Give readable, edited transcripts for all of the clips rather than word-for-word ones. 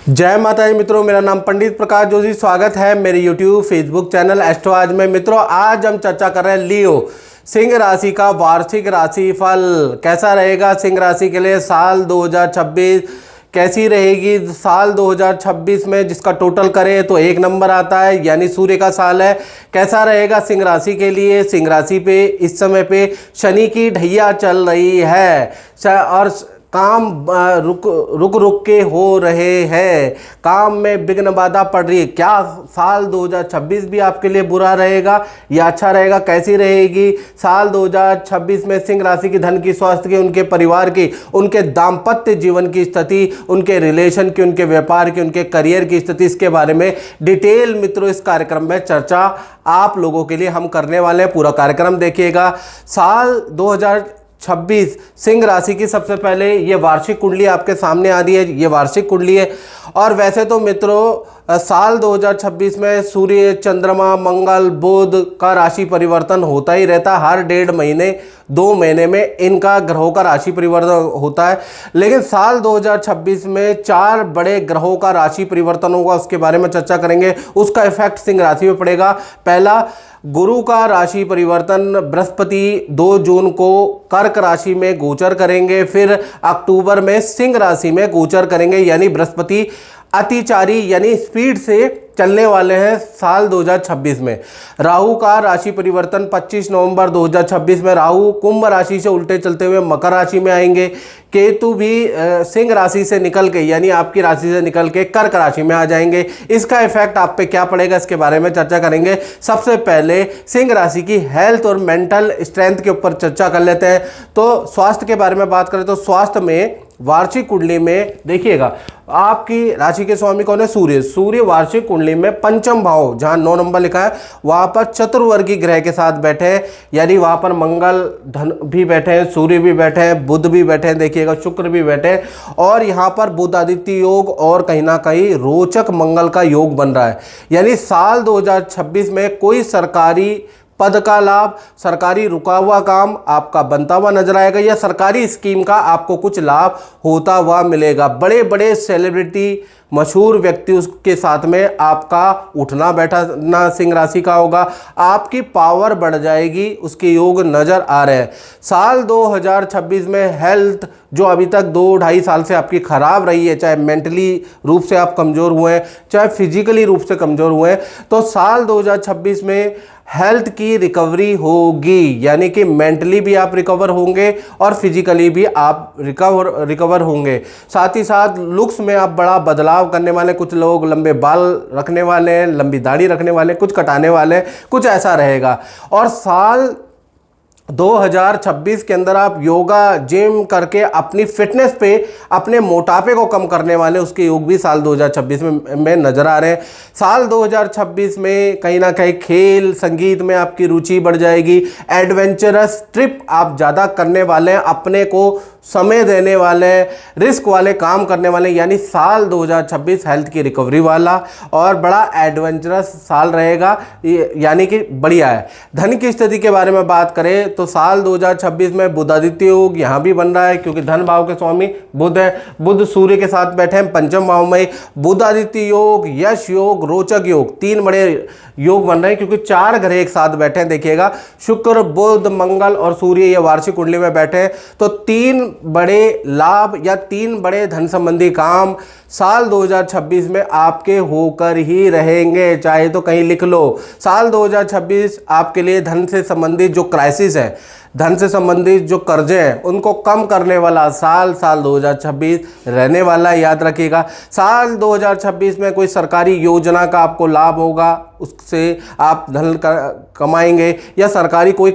जय माता दी मित्रों, मेरा नाम पंडित प्रकाश जोशी। स्वागत है मेरे यूट्यूब फेसबुक चैनल एस्ट्रो आज में। मित्रों, आज हम चर्चा कर रहे हैं लियो सिंह राशि का वार्षिक राशि फल कैसा रहेगा। सिंह राशि के लिए साल 2026 कैसी रहेगी। साल 2026 में जिसका टोटल करें तो 1 नंबर आता है, यानी सूर्य का साल है। कैसा रहेगा सिंह राशि के लिए। सिंह राशि पे इस समय पे शनि की ढैया चल रही है और काम रुक के हो रहे हैं। काम में विघ्न बाधा पड़ रही है। क्या साल 2026 भी आपके लिए बुरा रहेगा या अच्छा रहेगा, कैसी रहेगी। साल 2026 में सिंह राशि की धन की, स्वास्थ्य की, उनके परिवार की, उनके दाम्पत्य जीवन की स्थिति, उनके रिलेशन की, उनके व्यापार की, उनके करियर की स्थिति, इसके बारे में डिटेल मित्रों इस कार्यक्रम में चर्चा आप लोगों के लिए हम करने वाले हैं। पूरा कार्यक्रम देखिएगा। साल 2026 सिंह राशि की सबसे पहले ये वार्षिक कुंडली आपके सामने आ रही है। ये वार्षिक कुंडली है और वैसे तो मित्रों साल 2026 में सूर्य, चंद्रमा, मंगल, बुध का राशि परिवर्तन होता ही रहता है। हर 1.5 महीने 2 महीने में इनका ग्रहों का राशि परिवर्तन होता है। लेकिन साल 2026 में 4 बड़े ग्रहों का राशि परिवर्तन होगा, उसके बारे में चर्चा करेंगे। उसका इफेक्ट सिंह राशि में पड़ेगा। पहला, गुरु का राशि परिवर्तन। बृहस्पति 2 जून को कर्क राशि में गोचर करेंगे, फिर अक्टूबर में सिंह राशि में गोचर करेंगे। यानी बृहस्पति अतिचारी यानी स्पीड से चलने वाले हैं साल 2026 में। राहु का राशि परिवर्तन 25 नवंबर 2026 में राहु कुंभ राशि से उल्टे चलते हुए मकर राशि में आएंगे। केतु भी सिंह राशि से निकल के यानी आपकी राशि से निकल के कर्क राशि में आ जाएंगे। इसका इफेक्ट आप पे क्या पड़ेगा, इसके बारे में चर्चा करेंगे। सबसे पहले सिंह राशि की हेल्थ और मेंटल स्ट्रेंथ के ऊपर चर्चा कर लेते हैं। तो स्वास्थ्य के बारे में बात करें तो स्वास्थ्य में वार्षिक कुंडली में देखिएगा आपकी राशि के स्वामी कौन है, सूर्य। सूर्य वार्षिक कुंडली में पंचम भाव जहां 9 नंबर लिखा है वहां पर चतुर्वर्गी ग्रह के साथ बैठे हैं। यानी वहां पर मंगल धन भी बैठे हैं, सूर्य भी बैठे हैं, बुध भी बैठे हैं, देखिएगा शुक्र भी बैठे हैं और यहां पर बुध आदित्य योग और कहीं ना कहीं रोचक मंगल का योग बन रहा है। यानी साल 2026 में कोई सरकारी पद का लाभ, सरकारी रुका हुआ काम आपका बनता हुआ नजर आएगा या सरकारी स्कीम का आपको कुछ लाभ होता हुआ मिलेगा। बड़े बड़े सेलिब्रिटी, मशहूर व्यक्ति उसके साथ में आपका उठना बैठना सिंह राशि का होगा। आपकी पावर बढ़ जाएगी, उसके योग नजर आ रहे हैं। साल 2026 में हेल्थ जो अभी तक 2-2.5 साल से आपकी खराब रही है, चाहे मेंटली रूप से आप कमजोर हुए हैं, चाहे फिजिकली रूप से कमजोर हुए हैं, तो साल 2026 में हेल्थ की रिकवरी होगी। यानी कि मेंटली भी आप रिकवर होंगे और फिजिकली भी आप रिकवर होंगे। साथ ही साथ लुक्स में आप बड़ा बदलाव करने वाले। कुछ लोग लंबे बाल रखने वाले हैं, लंबी दाढ़ी रखने वाले, कुछ कटाने वाले, कुछ ऐसा रहेगा। और साल 2026 के अंदर आप योगा, जिम करके अपनी फिटनेस पे, अपने मोटापे को कम करने वाले, उसके योग भी साल 2026 में नजर आ रहे हैं। साल 2026 में कहीं ना कहीं खेल, संगीत में आपकी रुचि बढ़ जाएगी। एडवेंचरस ट्रिप आप ज़्यादा करने वाले हैं, अपने को समय देने वाले, रिस्क वाले काम करने वाले। यानी साल 2026 हेल्थ की रिकवरी वाला और बड़ा एडवेंचरस साल रहेगा, यानी कि बढ़िया है। धन की स्थिति के बारे में बात करें तो साल 2026 में बुध आदित्य योग यहाँ भी बन रहा है क्योंकि धन भाव के स्वामी बुध है। बुध सूर्य के साथ बैठे हैं पंचम भाव में। बुध आदित्य योग, यश योग, रोचक योग, 3 बड़े योग बन रहे हैं क्योंकि 4 ग्रह एक साथ बैठे हैं। देखिएगा शुक्र, बुध, मंगल और सूर्य ये वार्षिक कुंडली में बैठे हैं। तो 3 बड़े लाभ या 3 बड़े धन संबंधी काम साल 2026 में आपके होकर ही रहेंगे, चाहे तो कहीं लिख लो। साल 2026 आपके लिए धन से संबंधित जो क्राइसिस है, धन से संबंधित जो कर्जे हैं, उनको कम करने वाला साल 2026 रहने वाला है, याद रखिएगा। साल 2026 में कोई सरकारी योजना का आपको लाभ होगा, उससे आप धन कमाएंगे या सरकारी कोई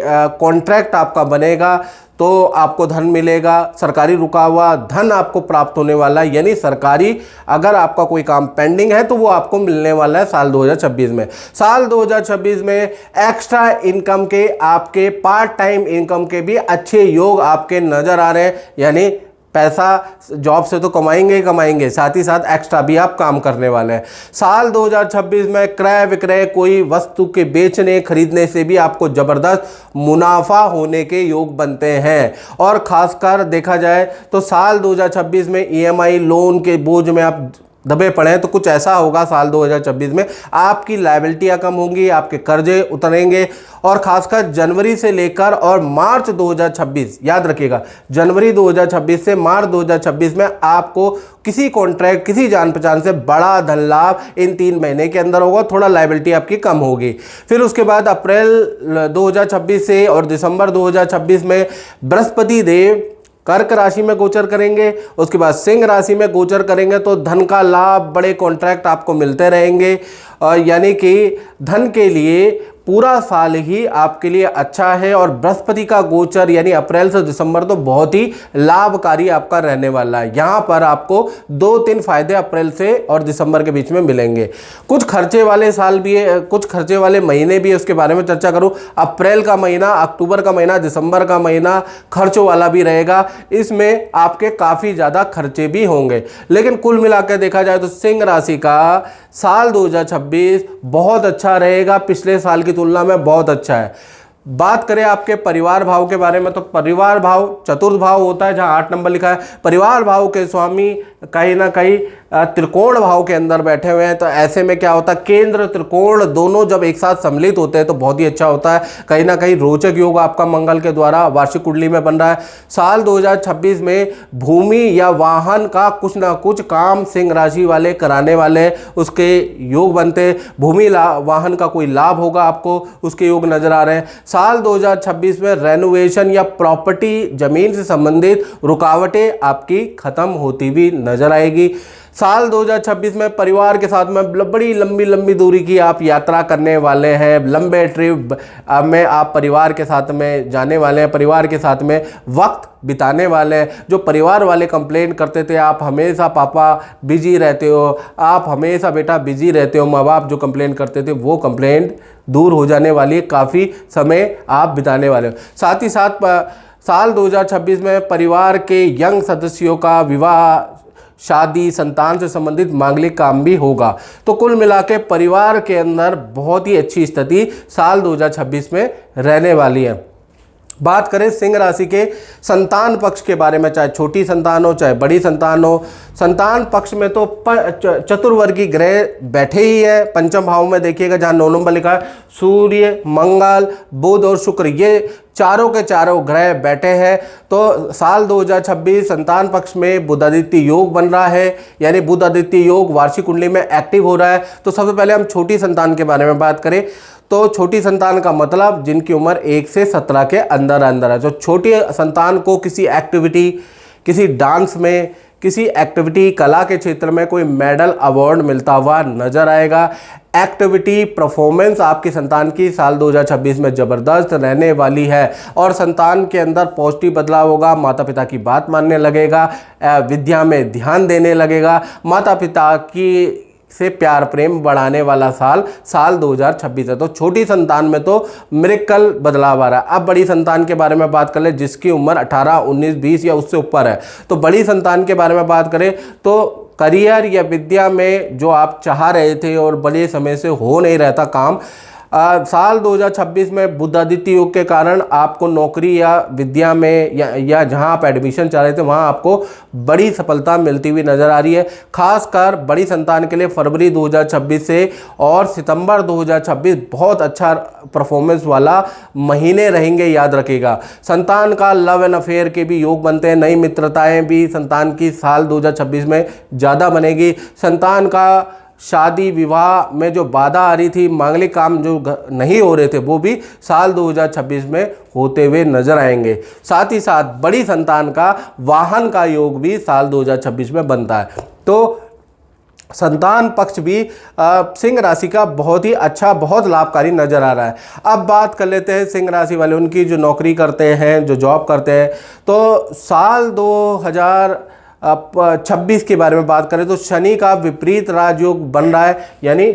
कॉन्ट्रैक्ट आपका बनेगा तो आपको धन मिलेगा। सरकारी रुका हुआ धन आपको प्राप्त होने वाला है। यानी सरकारी अगर आपका कोई काम पेंडिंग है तो वो आपको मिलने वाला है साल 2026 में। साल 2026 में एक्स्ट्रा इनकम के, आपके पार्ट टाइम इनकम के भी अच्छे योग आपके नज़र आ रहे हैं। यानी पैसा जॉब से तो कमाएंगे ही कमाएंगे, साथ ही साथ एक्स्ट्रा भी आप काम करने वाले हैं। साल 2026 में क्रय विक्रय, कोई वस्तु के बेचने खरीदने से भी आपको ज़बरदस्त मुनाफा होने के योग बनते हैं। और ख़ासकर देखा जाए तो साल 2026 में ईएमआई लोन के बोझ में आप दबे पड़े हैं। तो कुछ ऐसा होगा साल 2026 में, आपकी लायबिलिटियां कम होंगी, आपके कर्जे उतरेंगे और खासकर जनवरी से लेकर और मार्च 2026, याद रखिएगा जनवरी 2026 से मार्च 2026 में आपको किसी कॉन्ट्रैक्ट, किसी जान पहचान से बड़ा धन लाभ इन 3 महीने के अंदर होगा। थोड़ा लायबिलिटी आपकी कम होगी। फिर उसके बाद अप्रैल 2026 से और दिसंबर 2026 में बृहस्पति देव कर्क राशि में गोचर करेंगे, उसके बाद सिंह राशि में गोचर करेंगे। तो धन का लाभ, बड़े कॉन्ट्रैक्ट आपको मिलते रहेंगे, यानी कि धन के लिए पूरा साल ही आपके लिए अच्छा है। और बृहस्पति का गोचर यानी अप्रैल से दिसंबर तो बहुत ही लाभकारी आपका रहने वाला है। यहाँ पर आपको 2-3 फायदे अप्रैल से और दिसंबर के बीच में मिलेंगे। कुछ खर्चे वाले साल भी है, कुछ खर्चे वाले महीने भी है, उसके बारे में चर्चा करूँ। अप्रैल का महीना, अक्टूबर का महीना, दिसंबर का महीना खर्चों वाला भी रहेगा। इसमें आपके काफ़ी ज़्यादा खर्चे भी होंगे। लेकिन कुल मिलाकर देखा जाए तो सिंह राशि का साल 2026 बहुत अच्छा रहेगा, पिछले साल की तुलना में बहुत अच्छा है। बात करें आपके परिवार भाव के बारे में, तो परिवार भाव चतुर्थ भाव होता है, जहां 8 नंबर लिखा है। परिवार भाव के स्वामी कहीं ना कहीं त्रिकोण भाव के अंदर बैठे हुए हैं। तो ऐसे में क्या होता है, केंद्र त्रिकोण दोनों जब एक साथ सम्मिलित होते हैं तो बहुत ही अच्छा होता है। कहीं ना कहीं रोचक योग आपका मंगल के द्वारा वार्षिक कुंडली में बन रहा है। साल 2026 में भूमि या वाहन का कुछ ना कुछ काम सिंह राशि वाले कराने वाले, उसके योग बनते। भूमि वाहन का कोई लाभ होगा आपको, उसके योग नजर आ रहे हैं। साल 2026 में रेनोवेशन या प्रॉपर्टी, जमीन से संबंधित रुकावटें आपकी खत्म होती हुई नजर आएगी। साल 2026 में परिवार के साथ में बड़ी लंबी लंबी दूरी की आप यात्रा करने वाले हैं। लंबे ट्रिप में आप परिवार के साथ में जाने वाले हैं, परिवार के साथ में वक्त बिताने वाले हैं। जो परिवार वाले कंप्लेंट करते थे आप हमेशा पापा बिजी रहते हो, आप हमेशा बेटा बिजी रहते हो, माँ बाप जो कंप्लेंट करते थे वो कंप्लेंट दूर हो जाने वाली है। काफ़ी समय आप बिताने वाले हो। साथ ही साथ साल 2026 में परिवार के यंग सदस्यों का विवाह, शादी, संतान से संबंधित मांगलिक काम भी होगा। तो कुल मिला के परिवार के अंदर बहुत ही अच्छी स्थिति साल 2026 में रहने वाली है। बात करें सिंह राशि के संतान पक्ष के बारे में, चाहे छोटी संतान हो चाहे बड़ी संतान हो, संतान पक्ष में तो चतुर्वर्गी ग्रह बैठे ही है। पंचम भाव में देखिएगा जहाँ 9 नंबर लिखा है, सूर्य, मंगल, बुध और शुक्र, ये चारों के चारों ग्रह बैठे हैं। तो साल 2026 संतान पक्ष में बुध आदित्य योग बन रहा है, यानी बुध आदित्य योग वार्षिक कुंडली में एक्टिव हो रहा है। तो सबसे पहले हम छोटी संतान के बारे में बात करें तो छोटी संतान का मतलब जिनकी उम्र 1 से 17 के अंदर अंदर है। तो छोटी संतान को किसी एक्टिविटी, किसी डांस में, किसी एक्टिविटी, कला के क्षेत्र में कोई मेडल, अवार्ड मिलता हुआ नजर आएगा। एक्टिविटी, परफॉर्मेंस आपकी संतान की साल 2026 में ज़बरदस्त रहने वाली है और संतान के अंदर पॉजिटिव बदलाव होगा। माता पिता की बात मानने लगेगा, विद्या में ध्यान देने लगेगा, माता पिता की से प्यार प्रेम बढ़ाने वाला साल 2026 है। तो छोटी संतान में तो मिरेकल बदलाव आ रहा है। अब बड़ी संतान के बारे में बात कर ले जिसकी उम्र 18, 19, 20 या उससे ऊपर है। तो बड़ी संतान के बारे में बात करें तो करियर या विद्या में जो आप चाह रहे थे और बड़े समय से हो नहीं रहता काम, साल 2026 में बुध आदित्य योग के कारण आपको नौकरी या विद्या में या जहां आप एडमिशन चाह रहे थे वहां आपको बड़ी सफलता मिलती हुई नजर आ रही है। खासकर बड़ी संतान के लिए फरवरी 2026 से और सितंबर 2026 बहुत अच्छा परफॉर्मेंस वाला महीने रहेंगे, याद रखिएगा। संतान का लव एंड अफेयर के भी योग बनते हैं। नई मित्रताएं भी संतान की साल 2026 में ज़्यादा बनेगी। संतान का शादी विवाह में जो बाधा आ रही थी, मांगलिक काम जो नहीं हो रहे थे, वो भी साल 2026 में होते हुए नजर आएंगे। साथ ही साथ बड़ी संतान का वाहन का योग भी साल 2026 में बनता है। तो संतान पक्ष भी सिंह राशि का बहुत ही अच्छा, बहुत लाभकारी नजर आ रहा है। अब बात कर लेते हैं सिंह राशि वाले, उनकी जो नौकरी करते हैं, जो जॉब करते हैं। तो साल 2026 के बारे में बात करें तो शनि का विपरीत राजयोग बन रहा है, यानी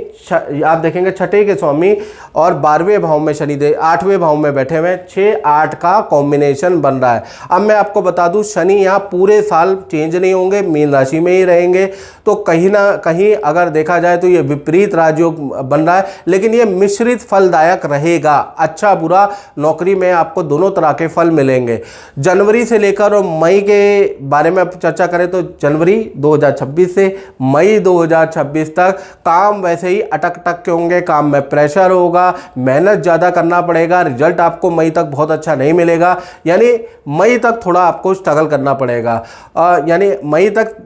आप देखेंगे छठे के स्वामी और 12वें भाव में शनिदेव 8वें भाव में बैठे हुए हैं। 6-8 का कॉम्बिनेशन बन रहा है। अब मैं आपको बता दूं शनि यहाँ पूरे साल चेंज नहीं होंगे, मीन राशि में ही रहेंगे। तो कहीं ना कहीं अगर देखा जाए तो ये विपरीत राजयोग बन रहा है, लेकिन ये मिश्रित फलदायक रहेगा। अच्छा बुरा नौकरी में आपको दोनों तरह के फल मिलेंगे। जनवरी से लेकर और मई के बारे में चर्चा करें तो जनवरी 2026 से मई 2026 तक काम वैसे ही अटक के होंगे, काम में प्रेशर होगा, मेहनत ज़्यादा करना पड़ेगा, रिजल्ट आपको मई तक बहुत अच्छा नहीं मिलेगा, यानी मई तक थोड़ा आपको स्ट्रगल करना पड़ेगा, यानी मई तक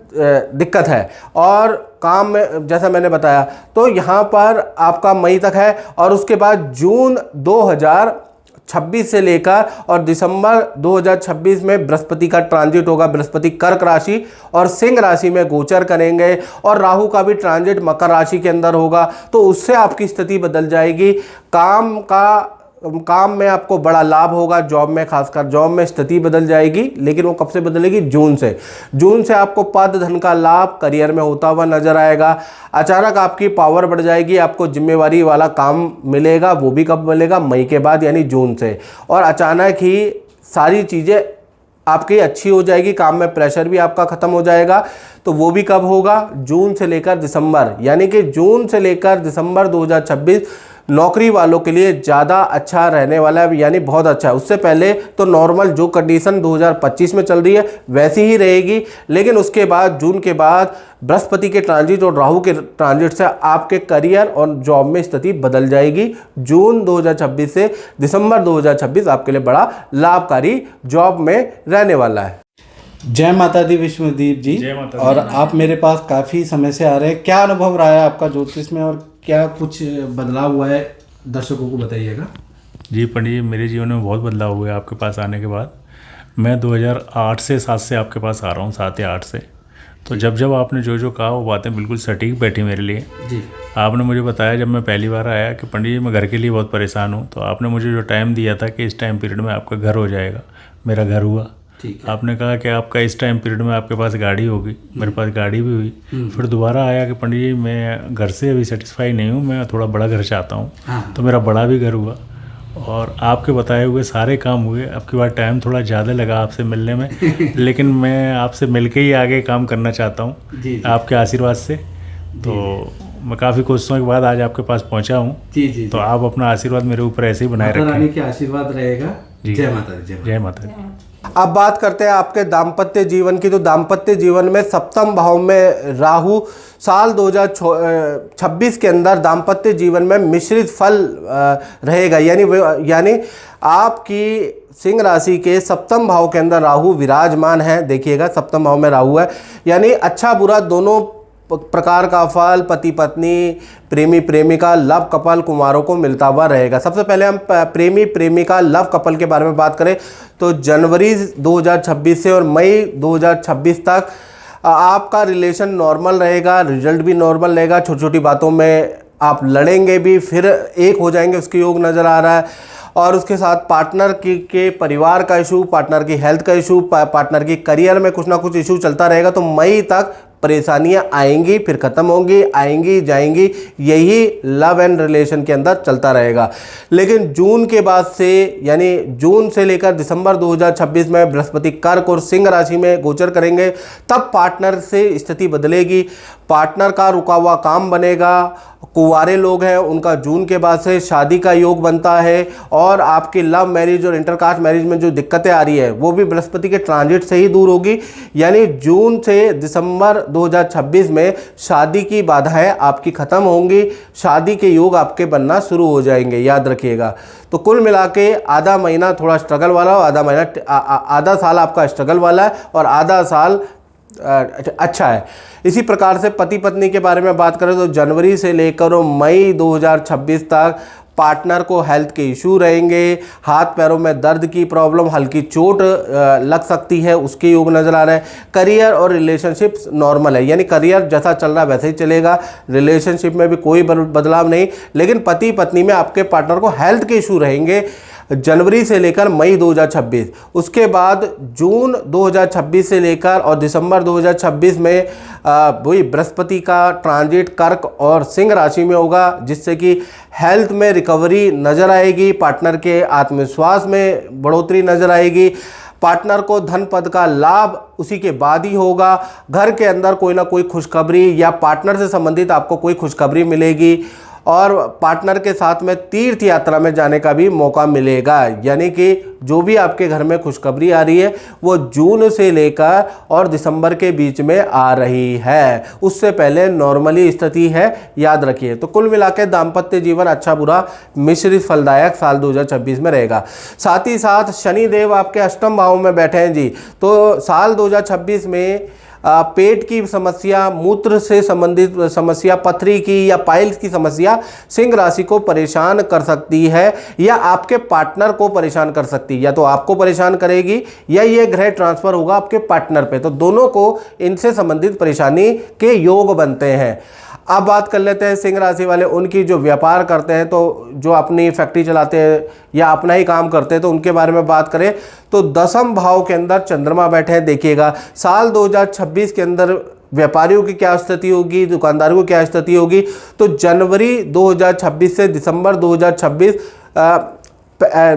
दिक्कत है। और काम में जैसा मैंने बताया तो यहाँ पर आपका मई तक है, और उसके बाद जून 2026 से लेकर और दिसंबर 2026 में बृहस्पति का ट्रांजिट होगा। बृहस्पति कर्क राशि और सिंह राशि में गोचर करेंगे, और राहु का भी ट्रांजिट मकर राशि के अंदर होगा, तो उससे आपकी स्थिति बदल जाएगी। काम में आपको बड़ा लाभ होगा, जॉब में, खासकर जॉब में स्थिति बदल जाएगी। लेकिन वो कब से बदलेगी? जून से आपको पद धन का लाभ करियर में होता हुआ नजर आएगा। अचानक आपकी पावर बढ़ जाएगी, आपको जिम्मेवारी वाला काम मिलेगा। वो भी कब मिलेगा? मई के बाद, यानी जून से। और अचानक ही सारी चीज़ें आपकी अच्छी हो जाएगी, काम में प्रेशर भी आपका खत्म हो जाएगा। तो वो भी कब होगा? जून से लेकर दिसंबर, यानी कि जून से लेकर दिसंबर 2026 नौकरी वालों के लिए ज़्यादा अच्छा रहने वाला है, यानी बहुत अच्छा है। उससे पहले तो नॉर्मल जो कंडीशन 2025 में चल रही है वैसी ही रहेगी, लेकिन उसके बाद जून के बाद बृहस्पति के ट्रांजिट और राहु के ट्रांजिट से आपके करियर और जॉब में स्थिति बदल जाएगी। जून 2026 से दिसंबर 2026 आपके लिए बड़ा लाभकारी जॉब में रहने वाला है। जय माता दी विश्वदीप जी। जय माता दी। और आप मेरे पास काफ़ी समय से आ रहे हैं, क्या अनुभव रहा है आपका ज्योतिष में और क्या कुछ बदलाव हुआ है, दर्शकों को बताइएगा। जी पंडित जी, मेरे जीवन में बहुत बदलाव हुआ है आपके पास आने के बाद। मैं 2008 से 7 से आपके पास आ रहा हूँ, 7 या 8 से। तो जब आपने जो कहा वो बातें बिल्कुल सटीक बैठी मेरे लिए जी। आपने मुझे बताया जब मैं पहली बार आया कि पंडित जी मैं घर के लिए बहुत परेशान हूँ, तो आपने मुझे जो टाइम दिया था कि इस टाइम पीरियड में आपका घर हो जाएगा, मेरा घर हुआ। आपने कहा कि आपका इस टाइम पीरियड में आपके पास गाड़ी होगी, मेरे पास गाड़ी भी हुई। फिर दोबारा आया कि पंडित जी मैं घर से अभी सेटिस्फाई नहीं हूँ, मैं थोड़ा बड़ा घर चाहता हूँ। तो मेरा बड़ा भी घर हुआ और आपके बताए हुए सारे काम हुए। अब की बार टाइम थोड़ा ज़्यादा लगा आपसे मिलने में लेकिन मैं आपसे मिल के ही आगे काम करना चाहता हूँ आपके आशीर्वाद से। तो मैं काफ़ी कोशिशों के बाद आज आपके पास पहुँचा हूँ। तो आप अपना आशीर्वाद मेरे ऊपर ऐसे ही बनाए रखें। रानी के आशीर्वाद रहेगा। जय माता दी। जय माता दी। अब बात करते हैं आपके दाम्पत्य जीवन की। तो दाम्पत्य जीवन में सप्तम भाव में राहु साल 2026 के अंदर दाम्पत्य जीवन में मिश्रित फल रहेगा, यानी आपकी सिंह राशि के सप्तम भाव के अंदर राहु विराजमान है। देखिएगा सप्तम भाव में राहु है, यानी अच्छा बुरा दोनों प्रकार का फल पति पत्नी, प्रेमी प्रेमिका, लव कपल कुमारों को मिलता हुआ रहेगा। सबसे पहले हम प्रेमी प्रेमिका लव कपल के बारे में बात करें तो जनवरी 2026 से और मई 2026 तक आपका रिलेशन नॉर्मल रहेगा, रिजल्ट भी नॉर्मल रहेगा। छोटी छोटी बातों में आप लड़ेंगे भी, फिर एक हो जाएंगे, उसके योग नज़र आ रहा है। और उसके साथ पार्टनर के परिवार का इशू, पार्टनर की हेल्थ का इशू, पार्टनर की करियर में कुछ ना कुछ इशू चलता रहेगा। तो मई तक परेशानियां आएंगी, फिर खत्म होंगी, आएंगी जाएंगी, यही लव एंड रिलेशन के अंदर चलता रहेगा। लेकिन जून के बाद से, यानी जून से लेकर दिसंबर 2026 में बृहस्पति कर्क और सिंह राशि में गोचर करेंगे, तब पार्टनर से स्थिति बदलेगी। पार्टनर का रुका हुआ काम बनेगा। कुंवारे लोग हैं उनका जून के बाद से शादी का योग बनता है, और आपकी लव मैरिज और इंटरकास्ट मैरिज में जो दिक्कतें आ रही है वो भी बृहस्पति के ट्रांजिट से ही दूर होगी। यानी जून से दिसंबर 2026 में शादी की बाधाएं आपकी खत्म होंगी, शादी के योग आपके बनना शुरू हो जाएंगे, याद रखिएगा। तो कुल मिला के आधा महीना थोड़ा स्ट्रगल वाला और आधा साल आपका स्ट्रगल वाला है और आधा साल अच्छा है। इसी प्रकार से पति पत्नी के बारे में बात करें तो जनवरी से लेकर मई 2026 तक पार्टनर को हेल्थ के इशू रहेंगे, हाथ पैरों में दर्द की प्रॉब्लम, हल्की चोट लग सकती है, उसके योग नज़र आ रहे हैं। करियर और रिलेशनशिप्स नॉर्मल है, यानी करियर जैसा चल रहा है वैसे ही चलेगा, रिलेशनशिप में भी कोई बदलाव नहीं। लेकिन पति पत्नी में आपके पार्टनर को हेल्थ के इशू रहेंगे जनवरी से लेकर मई 2026। उसके बाद जून 2026 से लेकर और दिसंबर 2026 में वही बृहस्पति का ट्रांजिट कर्क और सिंह राशि में होगा, जिससे कि हेल्थ में रिकवरी नज़र आएगी, पार्टनर के आत्मविश्वास में बढ़ोतरी नज़र आएगी, पार्टनर को धन पद का लाभ उसी के बाद ही होगा। घर के अंदर कोई ना कोई खुशखबरी या पार्टनर से संबंधित आपको कोई खुशखबरी मिलेगी। और पार्टनर के साथ में तीर्थ यात्रा में जाने का भी मौका मिलेगा। यानी कि जो भी आपके घर में खुशखबरी आ रही है वो जून से लेकर और दिसंबर के बीच में आ रही है, उससे पहले नॉर्मली स्थिति है, याद रखिए। तो कुल मिला के दाम्पत्य जीवन अच्छा बुरा मिश्रित फलदायक साल 2026 में रहेगा। साथ ही साथ शनिदेव आपके अष्टम भाव में बैठे हैं जी, तो साल 2026 में पेट की समस्या, मूत्र से संबंधित समस्या, पथरी की या पाइल्स की समस्या सिंह राशि को परेशान कर सकती है या आपके पार्टनर को परेशान कर सकती है। या तो आपको परेशान करेगी या ये ग्रह ट्रांसफर होगा आपके पार्टनर पे, तो दोनों को इनसे संबंधित परेशानी के योग बनते हैं। अब बात कर लेते हैं सिंह राशि वाले उनकी जो व्यापार करते हैं, तो जो अपनी फैक्ट्री चलाते हैं या अपना ही काम करते हैं, तो उनके बारे में बात करें तो दसम भाव के अंदर चंद्रमा बैठे हैं। देखिएगा साल 2026 के अंदर व्यापारियों की क्या स्थिति होगी, दुकानदारों की क्या स्थिति होगी। तो जनवरी 2026 से दिसंबर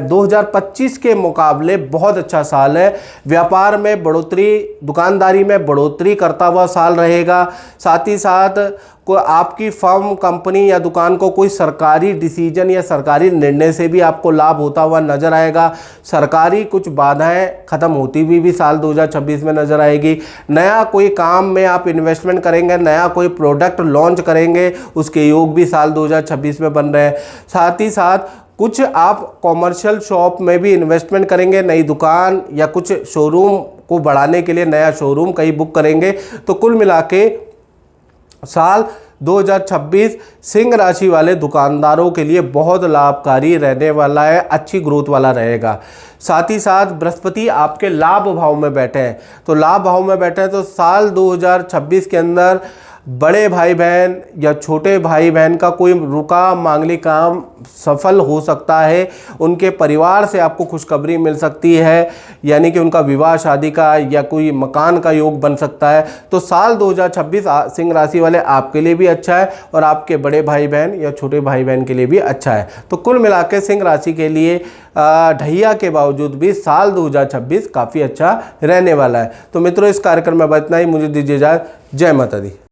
2025 के मुकाबले बहुत अच्छा साल है। व्यापार में बढ़ोतरी, दुकानदारी में बढ़ोतरी करता हुआ साल रहेगा। साथ ही साथ कोई आपकी फर्म, कंपनी या दुकान को कोई सरकारी डिसीजन या सरकारी निर्णय से भी आपको लाभ होता हुआ नजर आएगा। सरकारी कुछ बाधाएं खत्म होती हुई भी साल 2026 में नजर आएगी। नया कोई काम में आप इन्वेस्टमेंट करेंगे, नया कोई प्रोडक्ट लॉन्च करेंगे, उसके योग भी साल 2026 में बन रहे हैं। साथ ही साथ कुछ आप कॉमर्शियल शॉप में भी इन्वेस्टमेंट करेंगे, नई दुकान या कुछ शोरूम को बढ़ाने के लिए नया शोरूम कहीं बुक करेंगे। तो कुल मिला के साल 2026 सिंह राशि वाले दुकानदारों के लिए बहुत लाभकारी रहने वाला है, अच्छी ग्रोथ वाला रहेगा। साथ ही साथ बृहस्पति आपके लाभ भाव में बैठे हैं, तो लाभ भाव में बैठे हैं तो साल 2026 के अंदर बड़े भाई बहन या छोटे भाई बहन का कोई रुका मांगलिक काम सफल हो सकता है। उनके परिवार से आपको खुशखबरी मिल सकती है, यानी कि उनका विवाह शादी का या कोई मकान का योग बन सकता है। तो साल 2026 सिंह राशि वाले आपके लिए भी अच्छा है और आपके बड़े भाई बहन या छोटे भाई बहन के लिए भी अच्छा है। तो कुल मिला के सिंह राशि के लिए ढैया के बावजूद भी साल 2026 काफ़ी अच्छा रहने वाला है। तो मित्रों, इस कार्यक्रम में बस इतना ही। मुझे दीजिए इजाज़त। जय माता दी।